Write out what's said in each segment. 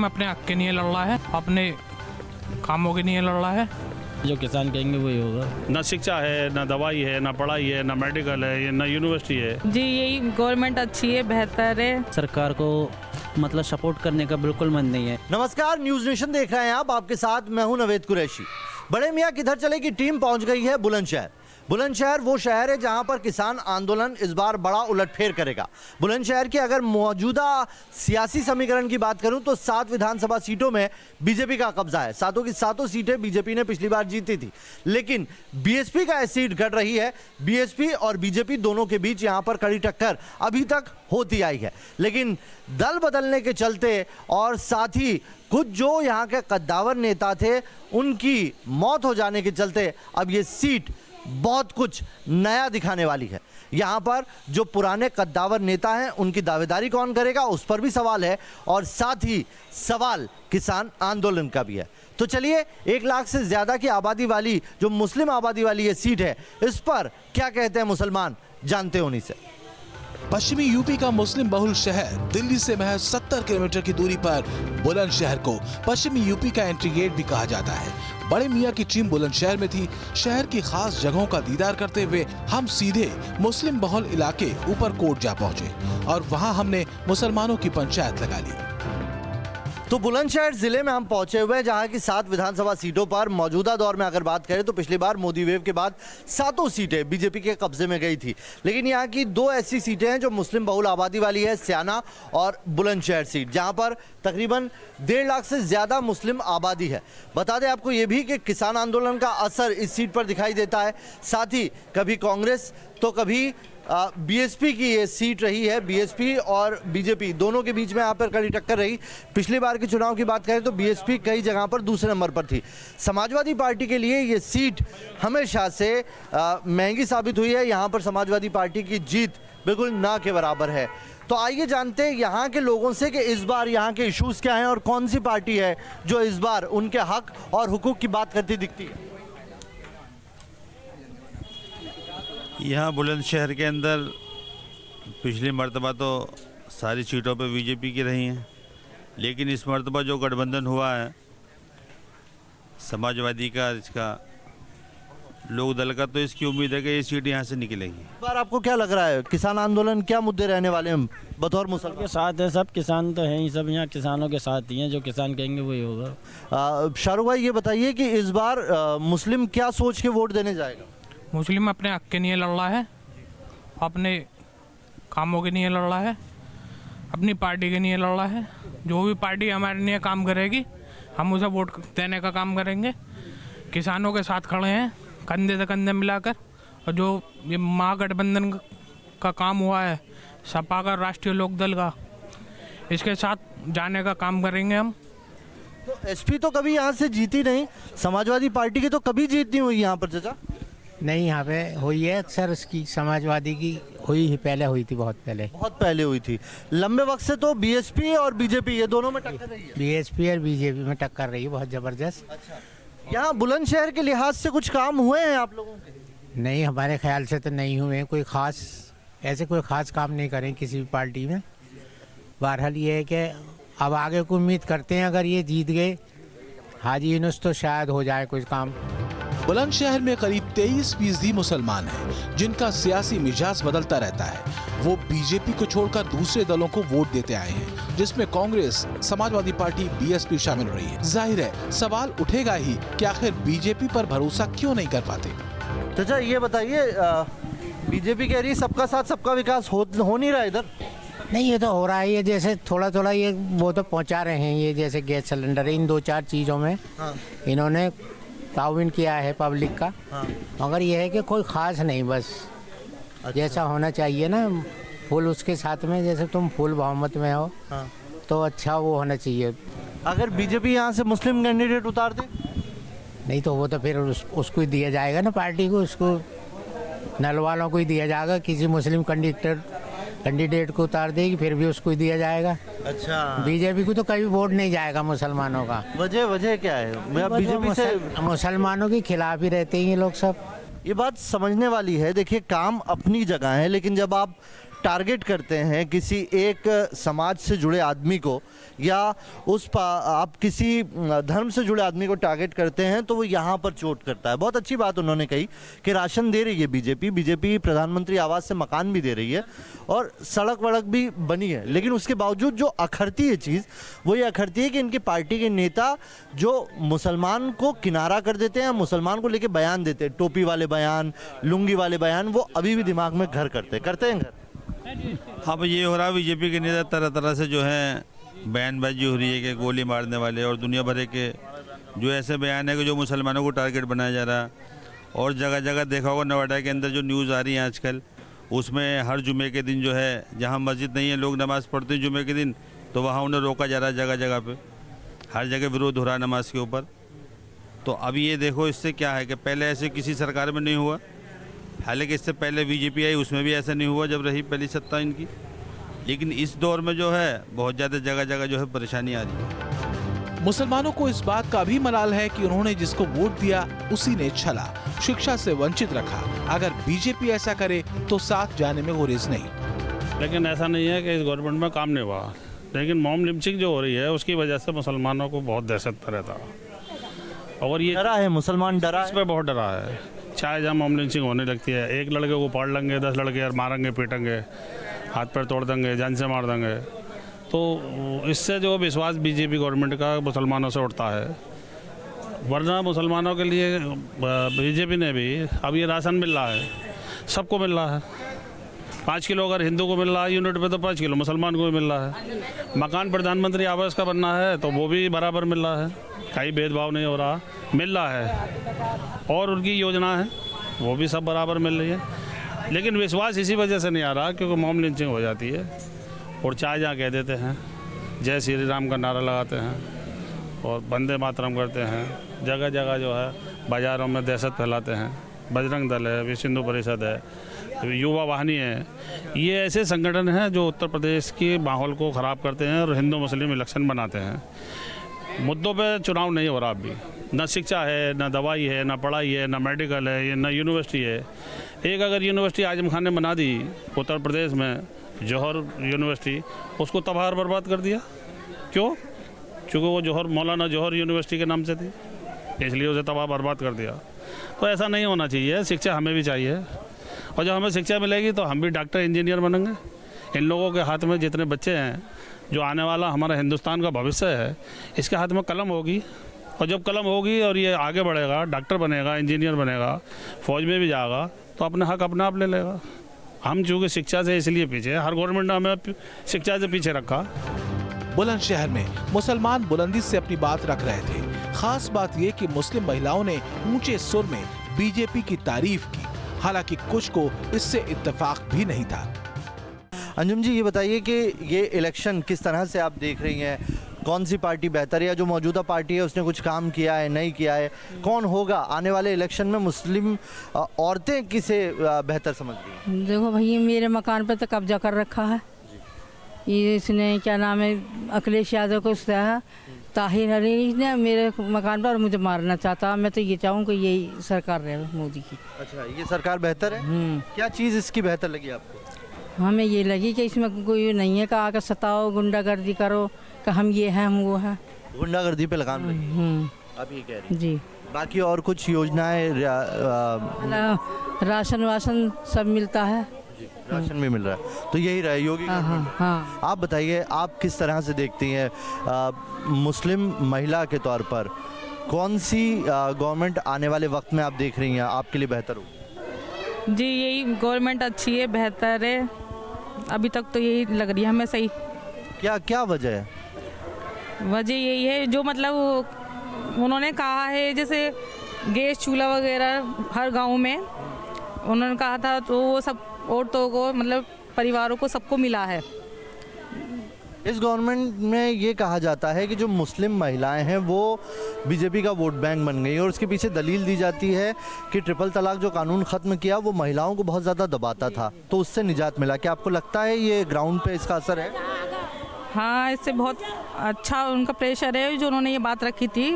मुस्लिम अपने हक के लिए लड़ रहा है, अपने कामों के लिए लड़ रहा है। जो किसान कहेंगे वही होगा। ना शिक्षा है, ना दवाई है, ना पढ़ाई है, ना मेडिकल है, ना यूनिवर्सिटी है। जी यही गवर्नमेंट अच्छी है, बेहतर है। सरकार को मतलब सपोर्ट करने का बिल्कुल मन नहीं है। नमस्कार, न्यूज नेशन देख रहे हैं आप। आपके साथ मैं हूं नवेद कुरैशी। बड़े मियाँ किधर चले की टीम पहुंच गई है बुलंदशहर। बुलंदशहर वो शहर है जहां पर किसान आंदोलन इस बार बड़ा उलटफेर करेगा। बुलंदशहर की अगर मौजूदा सियासी समीकरण की बात करूं तो 7 विधानसभा सीटों में बीजेपी का कब्जा है। सातों की सातों सीटें बीजेपी ने पिछली बार जीती थी, लेकिन बीएसपी का सीट घट रही है। बीएसपी और बीजेपी दोनों के बीच यहां पर कड़ी टक्कर अभी तक होती आई है, लेकिन दल बदलने के चलते और साथ ही कुछ जो यहाँ के कद्दावर नेता थे उनकी मौत हो जाने के चलते अब ये सीट बहुत कुछ नया दिखाने वाली है। यहाँ पर जो पुराने कद्दावर नेता हैं उनकी दावेदारी कौन करेगा, उस पर भी सवाल है, और साथ ही सवाल किसान आंदोलन का भी है। तो चलिए 1 लाख से ज्यादा की आबादी वाली जो मुस्लिम आबादी वाली ये सीट है, इस पर क्या कहते हैं मुसलमान, जानते हैं उन्हीं से। पश्चिमी यूपी का मुस्लिम बहुल शहर दिल्ली से महज 70 किलोमीटर की दूरी पर बुलंदशहर को पश्चिमी यूपी का एंट्री गेट भी कहा जाता है। बड़े मियाँ की टीम बुलंदशहर में थी। शहर की खास जगहों का दीदार करते हुए हम सीधे मुस्लिम बहुल इलाके ऊपरकोट जा पहुँचे और वहाँ हमने मुसलमानों की पंचायत लगा ली। तो बुलंदशहर जिले में हम पहुंचे हुए हैं, जहां की 7 विधानसभा सीटों पर मौजूदा दौर में अगर बात करें तो पिछली बार मोदी वेव के बाद 7 सीटें बीजेपी के कब्जे में गई थी, लेकिन यहां की 2 ऐसी सीटें हैं जो मुस्लिम बहुल आबादी वाली है, स्याना और बुलंदशहर सीट, जहां पर तकरीबन 1.5 लाख से ज्यादा मुस्लिम आबादी है। बता दें आपको ये भी कि किसान आंदोलन का असर इस सीट पर दिखाई देता है। साथ ही कभी कांग्रेस तो कभी बीएसपी की ये सीट रही है। बीएसपी और बीजेपी दोनों के बीच में यहाँ पर कड़ी टक्कर रही। पिछली बार के चुनाव की बात करें तो बीएसपी कई जगह पर दूसरे नंबर पर थी। समाजवादी पार्टी के लिए ये सीट हमेशा से महंगी साबित हुई है। यहाँ पर समाजवादी पार्टी की जीत बिल्कुल ना के बराबर है। तो आइए जानते हैं यहाँ के लोगों से कि इस बार यहाँ के इश्यूज क्या हैं और कौन सी पार्टी है जो इस बार उनके हक और हुकूक की बात करती दिखती है। यहाँ बुलंदशहर के अंदर पिछली मर्तबा तो सारी सीटों पे बीजेपी की रही हैं, लेकिन इस मर्तबा जो गठबंधन हुआ है समाजवादी का, इसका लोक दल का, तो इसकी उम्मीद है कि ये सीट यहाँ से निकलेगी। इस बार आपको क्या लग रहा है, किसान आंदोलन क्या मुद्दे रहने वाले हैं बतौर मुसलमान के साथ है? सब किसान तो हैं ही, सब यहाँ किसानों के साथ ही हैं। जो किसान कहेंगे वही होगा। शाहरुख भाई ये बताइए कि इस बार मुस्लिम क्या सोच के वोट देने जाएगा। मुस्लिम अपने हक के लिए लड़ रहा है, अपने कामों के लिए लड़ रहा है, अपनी पार्टी के लिए लड़ रहा है। जो भी पार्टी हमारे लिए काम करेगी हम उसे वोट देने का काम करेंगे। किसानों के साथ खड़े हैं कंधे से कंधे मिलाकर, और जो ये महागठबंधन का काम हुआ है सपा का, राष्ट्रीय लोकदल का, इसके साथ जाने का काम करेंगे हम। तो एसपी तो कभी यहाँ से जीती नहीं, समाजवादी पार्टी की तो कभी जीत नहीं हुई यहाँ पर चाचा। नहीं, यहाँ पे हुई है अक्सर, उसकी समाजवादी की हुई ही, पहले हुई थी, बहुत पहले हुई थी। लंबे वक्त से तो बीएसपी और बीजेपी ये दोनों में टक्कर रही है। बीएसपी और बीजेपी में टक्कर रही है बहुत जबरदस्त। अच्छा, यहाँ बुलंदशहर के लिहाज से कुछ काम हुए हैं आप लोगों के? नहीं, हमारे ख्याल से तो नहीं हुए हैं। कोई खास काम नहीं करें किसी भी पार्टी में। बहरहाल ये है कि अब आगे को उम्मीद करते हैं, अगर ये जीत गए हाजी यूनुस तो शायद हो जाए कुछ काम। बुलंदशहर में करीब 23% मुसलमान हैं, जिनका सियासी मिजाज बदलता रहता है। वो बीजेपी को छोड़कर दूसरे दलों को वोट देते आए हैं, जिसमें कांग्रेस, समाजवादी पार्टी, बीएसपी शामिल रही है। जाहिर है सवाल उठेगा ही कि आखिर बीजेपी पर भरोसा क्यों नहीं कर पाते। चाचा ये बताइए, बीजेपी कह रही है सबका साथ सबका विकास हो नहीं रहा इधर। नहीं, ये तो हो रहा है। ये जैसे थोड़ा थोड़ा ये वो तो पहुँचा रहे हैं, ये जैसे गैस सिलेंडर, इन 2-4 चीज़ों में इन्होंने ताउन किया है पब्लिक का। मगर यह है कि कोई ख़ास नहीं, बस अच्छा। जैसा होना चाहिए ना, फुल उसके साथ में, जैसे तुम फुल बहुमत में हो तो अच्छा वो होना चाहिए। अगर बीजेपी यहाँ से मुस्लिम कैंडिडेट उतार दे, नहीं तो वो तो फिर उसको ही दिया जाएगा ना, पार्टी को, उसको नल वालों को ही दिया जाएगा। किसी मुस्लिम कैंडिडेट को उतार देगी फिर भी उसको ही दिया जाएगा। अच्छा, बीजेपी को तो कभी वोट नहीं जाएगा मुसलमानों का। वजह क्या है? बीजेपी से मुसलमानों के खिलाफ ही रहते हैं ये लोग सब। ये बात समझने वाली है। देखिए, काम अपनी जगह है, लेकिन जब आप टारगेट करते हैं किसी एक समाज से जुड़े आदमी को या आप किसी धर्म से जुड़े आदमी को टारगेट करते हैं तो वो यहाँ पर चोट करता है। बहुत अच्छी बात उन्होंने कही कि राशन दे रही है बीजेपी प्रधानमंत्री आवास से मकान भी दे रही है और सड़क वड़क भी बनी है, लेकिन उसके बावजूद जो अखरती है चीज़ वो ये अखरती है कि इनकी पार्टी के नेता जो मुसलमान को किनारा कर देते हैं, मुसलमान को लेके बयान देते हैं, टोपी वाले बयान, लुंगी वाले बयान, वो अभी भी दिमाग में घर करते हैं घर। अब ये हो रहा है बीजेपी के नेता तरह तरह से जो है बयानबाजी हो रही है कि गोली मारने वाले और दुनिया भर के जो ऐसे बयान है कि जो मुसलमानों को टारगेट बनाया जा रहा है। और जगह जगह देखा होगा नोएडा के अंदर जो न्यूज़ आ रही है आजकल, उसमें हर जुमे के दिन जो है जहाँ मस्जिद नहीं है लोग नमाज़ पढ़ते हैं जुमे के दिन, तो वहाँ उन्हें रोका जा रहा है जगह जगह पे, हर जगह विरोध हो रहा है नमाज के ऊपर। तो अब ये देखो इससे क्या है कि पहले ऐसे किसी सरकार में नहीं हुआ, हालांकि इससे पहले बीजेपी आई उसमें भी ऐसा नहीं हुआ जब रही पहली सत्ता इनकी, लेकिन इस दौर में जो है बहुत ज़्यादा जगह जगह जो है परेशानी आ रही है। मुसलमानों को इस बात का भी मलाल है कि उन्होंने जिसको वोट दिया उसी ने छला, शिक्षा से वंचित रखा। अगर बीजेपी ऐसा करे तो साथ जाने में गुरेज नहीं। लेकिन ऐसा नहीं है कि इस गवर्नमेंट में काम नहीं हुआ, लेकिन मॉब लिंचिंग जो हो रही है उसकी वजह से मुसलमानों को बहुत दहशत रहता है और ये डरा है, मुसलमान डरा इस है। पे बहुत डरा है। चाहे जहाँ मॉब लिंचिंग होने लगती है, एक लड़के को पाड़ लेंगे 10 लड़के और मारेंगे पीटेंगे, हाथ पैर तोड़ देंगे, जान से मार देंगे, तो इससे जो विश्वास बीजेपी गवर्नमेंट का मुसलमानों से उठता है। वरना मुसलमानों के लिए बीजेपी ने भी अब ये राशन मिल रहा है, सबको मिल रहा है। 5 किलो अगर हिंदू को मिल रहा है यूनिट पे तो 5 किलो मुसलमान को भी मिल रहा है। मकान प्रधानमंत्री आवास का बनना है तो वो भी बराबर मिल रहा है, कहीं भेदभाव नहीं हो रहा, मिल रहा है। और उनकी योजना है वो भी सब बराबर मिल रही है। लेकिन विश्वास इसी वजह से नहीं आ रहा क्योंकि मॉब लिंचिंग हो जाती है और चाहे जहाँ कह देते हैं जय श्री राम का नारा लगाते हैं और वंदे मातरम करते हैं, जगह जगह जो है बाज़ारों में दहशत फैलाते हैं। बजरंग दल है, विश्व हिंदू परिषद है, युवा वाहिनी है, ये ऐसे संगठन हैं जो उत्तर प्रदेश के माहौल को ख़राब करते हैं और हिंदू मुस्लिम इलेक्शन बनाते हैं। मुद्दों पे चुनाव नहीं हो रहा अभी, न शिक्षा है, न दवाई है, न पढ़ाई है, न मेडिकल है, न यूनिवर्सिटी है। एक अगर यूनिवर्सिटी आजम खान ने बना दी उत्तर प्रदेश में, जौहर यूनिवर्सिटी, उसको तबाह बर्बाद कर दिया। क्यों? क्योंकि वो जौहर मौलाना जौहर यूनिवर्सिटी के नाम से थी, इसलिए उसे तबाह बर्बाद कर दिया। तो ऐसा नहीं होना चाहिए, शिक्षा हमें भी चाहिए और जब हमें शिक्षा मिलेगी तो हम भी डॉक्टर इंजीनियर बनेंगे। इन लोगों के हाथ में जितने बच्चे हैं, जो आने वाला हमारा हिंदुस्तान का भविष्य है, इसके हाथ में कलम होगी और जब कलम होगी और ये आगे बढ़ेगा, डॉक्टर बनेगा, इंजीनियर बनेगा, फौज में भी जाएगा, तो अपने हक अपने आप ले लेगा। हम चूँकि शिक्षा से इसलिए पीछे, हर गवर्नमेंट ने हमें शिक्षा से पीछे रखा। बुलंदशहर में मुसलमान बुलंदी से अपनी बात रख रहे थे। खास बात ये कि मुस्लिम महिलाओं ने ऊंचे सुर में बीजेपी की तारीफ की, हालांकि कुछ को इससे इत्तेफाक भी नहीं था। अंजुम जी, ये बताइए कि ये इलेक्शन किस तरह से आप देख रही हैं? कौन सी पार्टी बेहतर है या जो मौजूदा पार्टी है उसने कुछ काम किया है, नहीं किया है? कौन होगा आने वाले इलेक्शन में? मुस्लिम औरतें किसे बेहतर समझ रही हैं? देखो भैया, मेरे मकान पर तो कब्जा कर रखा है ये, इसने क्या नाम है, अखिलेश यादव को है, ताहिर अली ने मेरे मकान पर मुझे मारना चाहता। मैं तो ये चाहूँ कि यही सरकार रहे मोदी की। अच्छा, ये सरकार बेहतर है? क्या चीज़ इसकी बेहतर लगी आपको? हमें ये लगी कि इसमें कोई नहीं है कि आकर सताओ, गुंडागर्दी करो कि हम ये हैं हम वो हैं। गुंडागर्दी पे लगाम लगी, आप ये कह रही हैं? जी। बाकी और कुछ योजनाएं, राशन वाशन सब मिलता है, राशन भी मिल रहा है, तो यही रहा योगी गवर्नमेंट। हाँ। आप बताइए, आप किस तरह से देखती हैं मुस्लिम महिला के तौर पर कौन सी गवर्नमेंट आने वाले वक्त में आप देख रही हैं आपके लिए बेहतर हो? जी, यही गवर्नमेंट अच्छी है, बेहतर है, अभी तक तो यही लग रही है हमें सही। क्या वजह है? वजह यही है जो मतलब उन्होंने कहा है, जैसे गैस चूल्हा वगैरह हर गांव में उन्होंने कहा था, तो वो सब औरतों को मतलब परिवारों को सबको मिला है। इस गवर्नमेंट में ये कहा जाता है कि जो मुस्लिम महिलाएं हैं वो बीजेपी का वोट बैंक बन गई और उसके पीछे दलील दी जाती है कि ट्रिपल तलाक जो कानून ख़त्म किया वो महिलाओं को बहुत ज़्यादा दबाता था, तो उससे निजात मिला। क्या आपको लगता है ये ग्राउंड पे इसका असर है? हाँ, इससे बहुत अच्छा उनका प्रेशर है जो उन्होंने ये बात रखी थी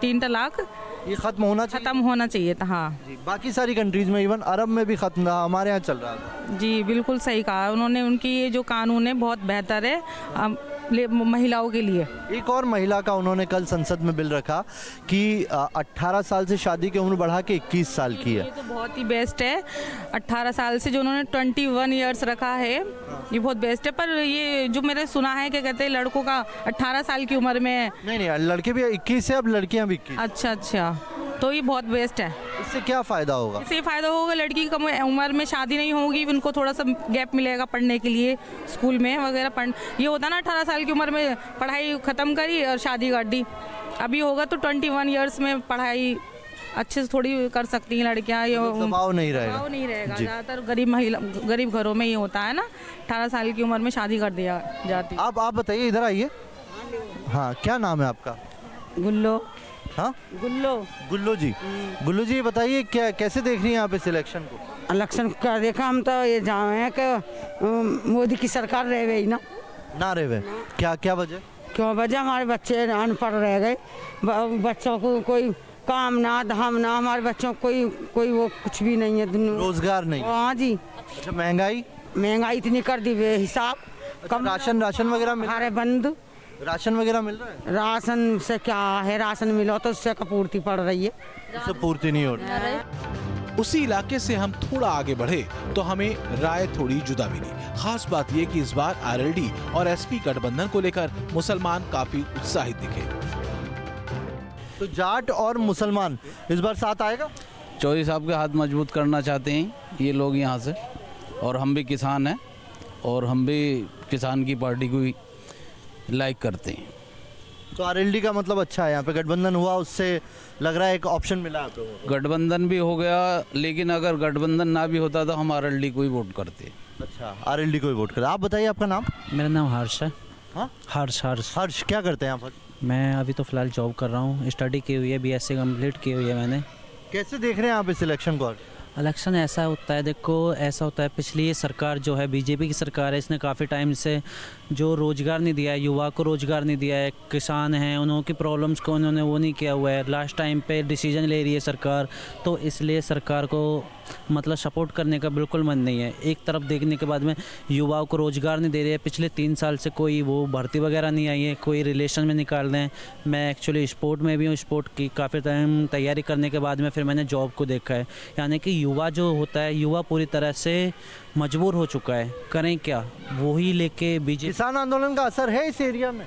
3 तलाक, ये खत्म होना चाहिए। ख़त्म होना चाहिए था। हाँ जी, बाकी सारी कंट्रीज में इवन अरब में भी खत्म था, हमारे यहाँ चल रहा था। जी, बिल्कुल सही कहा उन्होंने। उनकी ये जो कानून है बहुत बेहतर है महिलाओं के लिए। एक और महिला का उन्होंने कल संसद में बिल रखा कि 18 साल से शादी की उम्र बढ़ा के 21 साल की है। ये तो बहुत ही बेस्ट है। 18 साल से जो उन्होंने 21 ईयर्स रखा है, ये बहुत बेस्ट है। पर ये जो मैंने सुना है कि कहते हैं लड़कों का 18 साल की उम्र में। नहीं, लड़के भी 21 है, अब लड़कियां भी 21। अच्छा, तो ये बहुत बेस्ट है। इससे क्या फ़ायदा होगा? इससे फ़ायदा होगा, लड़की की कम उम्र में शादी नहीं होगी, उनको थोड़ा सा गैप मिलेगा पढ़ने के लिए, स्कूल में वगैरह ये होता ना 18 साल की उम्र में पढ़ाई ख़त्म करी और शादी कर दी। अभी होगा तो 21 ईयर्स में पढ़ाई अच्छे से थोड़ी कर सकती हैं लड़कियाँ। दबाव नहीं रहेगा। ज़्यादातर गरीब घरों में ये होता है ना, 18 साल की उम्र में शादी कर दिया जाती। आप बताइए, इधर आइए। हाँ, क्या नाम है आपका? गुल्लो। हाँ, गुल्लो जी। गुल्लो जी, बताइए क्या कैसे देख रही हैं आप इस इलेक्शन को? इलेक्शन का देखा हम तो ये जाए हैं कि मोदी की सरकार रह गई ना रहे। क्या वजह? क्यों वजह? हमारे बच्चे अनपढ़ रह गए, बच्चों को कोई काम ना धाम ना, हमारे बच्चों को कोई वो कुछ भी नहीं है, रोजगार नहीं। हाँ जी। अच्छा, महंगाई इतनी कर दी बेहिसाब। कम राशन वगैरह हमारे बंद राशन वगैरह मिल रहा है? राशन से क्या है, राशन मिलो तो उससे पूर्ति पड़ रही है, उससे पूर्ति नहीं हो रही। उसी इलाके से हम थोड़ा आगे बढ़े तो हमें राय थोड़ी जुदा मिली। खास बात यह कि इस बार आरएलडी और एसपी गठबंधन को लेकर मुसलमान काफी उत्साहित दिखे। तो जाट और मुसलमान इस बार साथ आएगा? चौधरी साहब के हाथ मजबूत करना चाहते हैं ये लोग यहाँ से, और हम भी किसान हैं और हम भी किसान की पार्टी को लाइक करते हैं। तो आरएलडी का मतलब अच्छा है, यहाँ पे गठबंधन हुआ, उससे लग रहा है एक ऑप्शन मिला आप लोगों को। गठबंधन भी हो गया, लेकिन अगर गठबंधन ना भी होता तो हम आरएलडी को ही वोट करते। अच्छा, आरएलडी को ही वोट करते। आप बताइए आपका नाम? मेरा नाम हर्ष है। हाँ, हर्ष क्या करते हैं आप? मैं अभी तो फिलहाल जॉब कर रहा हूँ, स्टडी की हुई है, बीएससी कंप्लीट की हुई है मैंने। कैसे देख रहे हैं आप इस इलेक्शन को? इलेक्शन ऐसा होता है, देखो ऐसा होता है, पिछली सरकार जो है बीजेपी की सरकार है, इसने काफ़ी टाइम से जो रोज़गार नहीं दिया है, युवा को रोज़गार नहीं दिया है, किसान हैं उनकी प्रॉब्लम्स को उन्होंने वो नहीं किया हुआ है। लास्ट टाइम पे डिसीजन ले रही है सरकार, तो इसलिए सरकार को मतलब सपोर्ट करने का बिल्कुल मन नहीं है। एक तरफ देखने के बाद में युवाओं को रोज़गार नहीं दे रही है, पिछले 3 साल से कोई वो भर्ती वगैरह नहीं आई है, कोई रिलेशन में निकाल रहे हैं। मैं एक्चुअली स्पोर्ट में भी हूँ, स्पोर्ट की काफ़ी टाइम तैयारी करने के बाद में फिर मैंने जॉब को देखा है। यानी कि युवा जो होता है, युवा पूरी तरह से मजबूर हो चुका है, करें क्या, वही लेके बीजेपी। किसान आंदोलन का असर है इस एरिया में?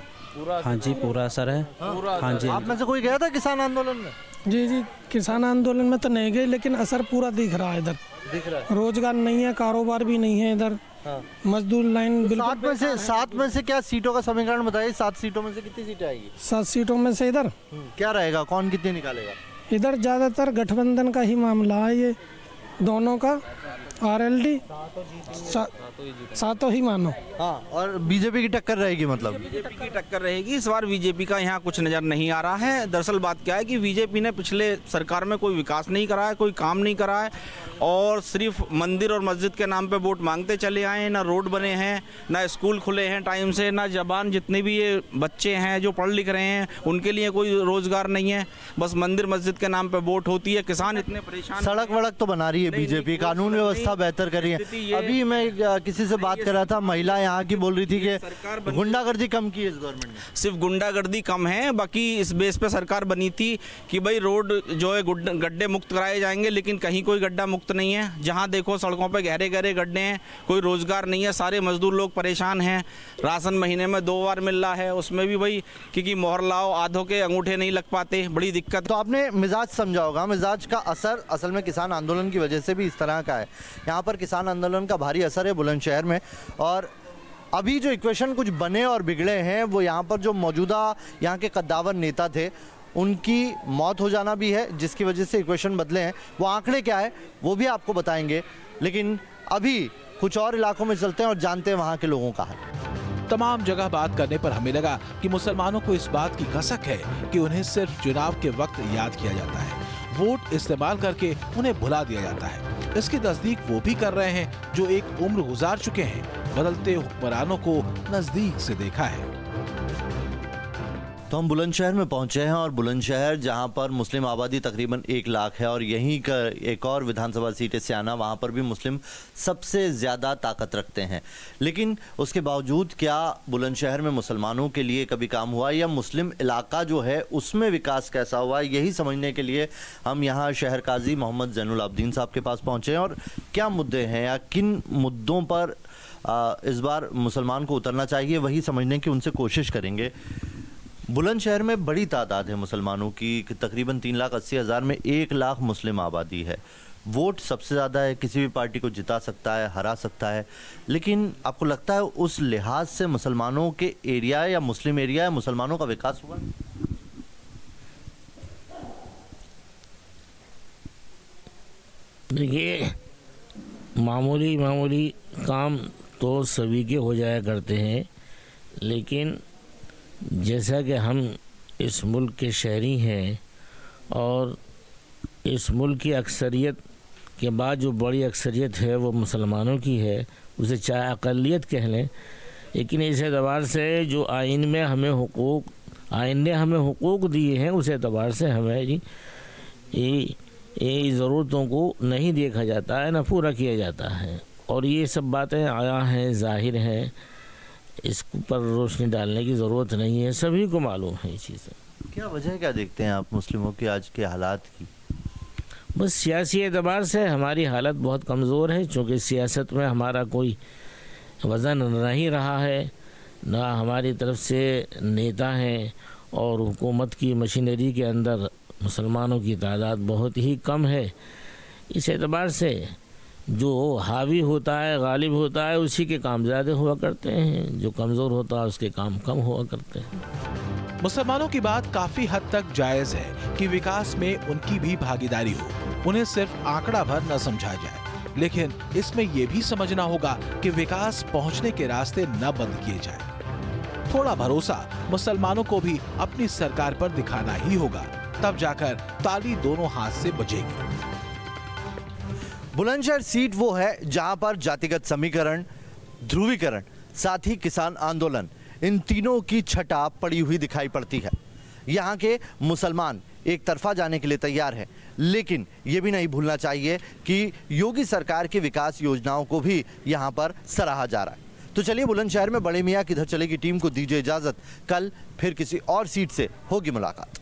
हाँ जी, पूरा असर है। हाँ जी। आप में से कोई गया था किसान आंदोलन में? जी, किसान आंदोलन में तो नहीं गए, लेकिन असर पूरा दिख रहा है। इधर दिख रहा है, रोजगार नहीं है, कारोबार भी नहीं है इधर। हाँ। मजदूर लाइन बिल्कुल। 7 में से क्या सीटों का समीकरण बताइए? 7 सीटों में से कितनी सीटें आएगी? 7 सीटों में से इधर क्या रहेगा, कौन कितनी निकालेगा? इधर ज्यादातर गठबंधन का ही मामला है, ये दोनों का। आरएलडी सातों ही मानो। हाँ, और बीजेपी की टक्कर रहेगी? मतलब बीजेपी की टक्कर रहेगी इस बार। बीजेपी का यहाँ कुछ नज़र नहीं आ रहा है। दरअसल बात क्या है कि बीजेपी ने पिछले सरकार में कोई विकास नहीं करा है, कोई काम नहीं करा है, और सिर्फ मंदिर और मस्जिद के नाम पे वोट मांगते चले आए हैं। ना रोड बने हैं, ना स्कूल खुले हैं टाइम से, ना जवान जितने भी ये बच्चे हैं जो पढ़ लिख रहे हैं उनके लिए कोई रोजगार नहीं है। बस मंदिर मस्जिद के नाम पे वोट होती है। किसान इतने परेशान। सड़क वड़क तो बना रही है बीजेपी, कानून व्यवस्था बेहतर कर रही है। अभी मैं किसी से बात कर रहा था, महिला यहाँ की बोल रही थी कि गुंडागर्दी कम की है इस गवर्नमेंट ने। सिर्फ गुंडागर्दी कम है, बाकी इस बेस पे सरकार बनी थी कि भाई रोड जो है गड्ढे मुक्त कराए जाएंगे, लेकिन कहीं कोई गड्ढा मुक्त नहीं है। जहाँ देखो सड़कों पे गहरे गहरे गड्ढे हैं, कोई रोजगार नहीं है, सारे मजदूर लोग परेशान हैं। राशन महीने में 2 बार मिल रहा है, उसमें भी भाई क्योंकि मोहर लाओ, आधों के अंगूठे नहीं लग पाते, बड़ी दिक्कत। तो आपने मिजाज समझा होगा, मिजाज का असर असल में किसान आंदोलन की वजह से भी इस तरह का है। यहाँ पर किसान आंदोलन का भारी असर है बुलंदशहर में, और अभी जो इक्वेशन कुछ बने और बिगड़े हैं वो यहाँ पर जो मौजूदा यहाँ के कद्दावर नेता थे उनकी मौत हो जाना भी है, जिसकी वजह से इक्वेशन बदले हैं। वो आंकड़े क्या है वो भी आपको बताएंगे, लेकिन अभी कुछ और इलाकों में चलते हैं और जानते हैं वहाँ के लोगों का हाल। तमाम जगह बात करने पर हमें लगा कि मुसलमानों को इस बात की कसक है कि उन्हें सिर्फ चुनाव के वक्त याद किया जाता है, वोट इस्तेमाल करके उन्हें भुला दिया जाता है। इसकी तस्दीक वो भी कर रहे हैं जो एक उम्र गुजार चुके हैं, बदलते हुक्मरानों को नजदीक से देखा है। तो हम बुलंदशहर में पहुंचे हैं और बुलंदशहर जहां पर मुस्लिम आबादी तकरीबन 1 लाख है और यहीं का एक और विधानसभा सीट है स्याना, वहां पर भी मुस्लिम सबसे ज़्यादा ताकत रखते हैं। लेकिन उसके बावजूद क्या बुलंदशहर में मुसलमानों के लिए कभी काम हुआ या मुस्लिम इलाका जो है उसमें विकास कैसा हुआ, यही समझने के लिए हम यहाँ शहर काजी मोहम्मद ज़ैनुल आबदीन साहब के पास पहुँचे हैं। और क्या मुद्दे हैं या किन मुद्दों पर इस बार मुसलमान को उतरना चाहिए, वही समझने की उनसे कोशिश करेंगे। बुलंदशहर में बड़ी तादाद है मुसलमानों की, तकरीबन 3,80,000 में 1 लाख मुस्लिम आबादी है। वोट सबसे ज़्यादा है, किसी भी पार्टी को जिता सकता है, हरा सकता है। लेकिन आपको लगता है उस लिहाज से मुसलमानों के एरिया या मुस्लिम एरिया या मुसलमानों का विकास हुआ? देखिए, मामूली काम तो सभी के हो जाया करते हैं, लेकिन जैसा कि हम इस मुल्क के शहरी हैं और इस मुल्क की अक्सरियत के बाद जो बड़ी अक्सरियत है वो मुसलमानों की है, उसे चाहे अक़लियत कह लें, लेकिन इस एतबार से जो आइन ने हमें हुकूक दिए हैं उस एतबार से हमें ये ज़रूरतों को नहीं देखा जाता है, ना पूरा किया जाता है। और ये सब बातें आया हैं, ज़ाहिर हैं, इस पर रोशनी डालने की ज़रूरत नहीं है, सभी को मालूम है ये चीज़ें। क्या वजह क्या देखते हैं आप मुस्लिमों के आज के हालात की? बस सियासी एतबार से हमारी हालत बहुत कमज़ोर है, चूँकि सियासत में हमारा कोई वज़न नहीं रहा है, ना हमारी तरफ से नेता हैं, और हुकूमत की मशीनरी के अंदर मुसलमानों की तादाद बहुत ही कम है। इस एतबार से जो हावी होता है, गालिब होता है, उसी के काम ज़्यादा हुआ करते हैं, जो कमज़ोर होता है उसके काम कम हुआ करते हैं। मुसलमानों की बात काफी हद तक जायज है कि विकास में उनकी भी भागीदारी हो, उन्हें सिर्फ आंकड़ा भर न समझा जाए, लेकिन इसमें यह भी समझना होगा कि विकास पहुंचने के रास्ते न बंद किए जाए। थोड़ा भरोसा मुसलमानों को भी अपनी सरकार पर दिखाना ही होगा, तब जाकर ताली दोनों हाथ से बजेगी। बुलंदशहर सीट वो है जहां पर जातिगत समीकरण, ध्रुवीकरण, साथ ही किसान आंदोलन, इन तीनों की छटा पड़ी हुई दिखाई पड़ती है। यहाँ के मुसलमान एक तरफा जाने के लिए तैयार हैं, लेकिन ये भी नहीं भूलना चाहिए कि योगी सरकार की विकास योजनाओं को भी यहाँ पर सराहा जा रहा है। तो चलिए, बुलंदशहर में बड़े मियाँ किधर चलेगी टीम को दीजिए इजाजत। कल फिर किसी और सीट से होगी मुलाकात।